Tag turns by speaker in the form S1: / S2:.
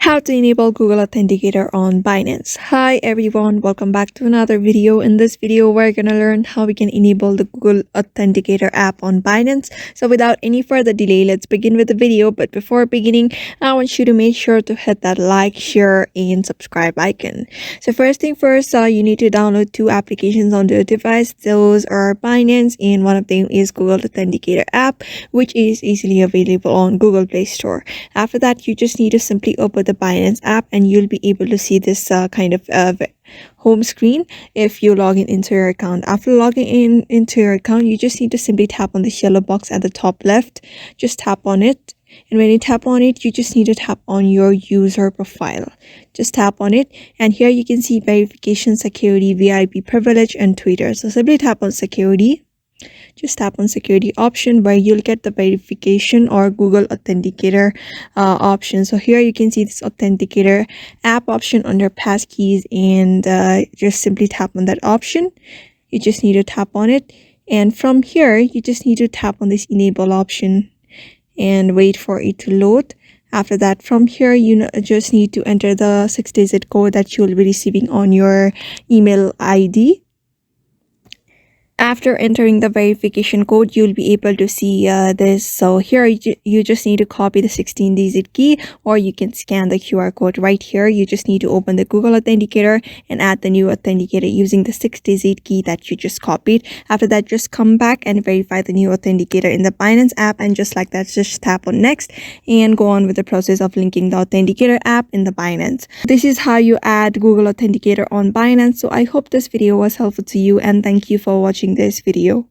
S1: How to enable Google Authenticator on Binance. Hi everyone, welcome back to another video. In this video, we're gonna learn how we can enable the Google Authenticator app on Binance. So without any further delay, let's begin with the video. But before beginning, I want you to make sure to hit that like, share, and subscribe icon. So first thing first, you need to download two applications on your device. Those are Binance and one of them is Google Authenticator app, which is easily available on Google Play Store. After that, you just need to simply open the Binance app and you'll be able to see this kind of home screen if you log in into your account. After logging in into your account, you just need to simply tap on this yellow box at the top left. Just tap on it, and when you tap on it, you just need to tap on your user profile. Just tap on it, and here you can see verification, security, VIP privilege, and Twitter. So simply tap on security. Just tap on security option where you'll get the verification or Google Authenticator option. So here you can see this Authenticator app option under passkeys, and just simply tap on that option. You just need to tap on it, and from here you just need to tap on this enable option and wait for it to load. After that, from here you just need to enter the 6-digit code that you will be receiving on your email ID. After entering the verification code, you'll be able to see this. So here you just need to copy the 16-digit key, or you can scan the QR code right here. You just need to open the Google Authenticator and add the new authenticator using the 6-digit key that you just copied. After that, just come back and verify the new authenticator in the Binance app, and just like that, just tap on next and go on with the process of linking the Authenticator app in the Binance. This is how you add Google Authenticator on Binance. So I hope this video was helpful to you, and thank you for watching this video.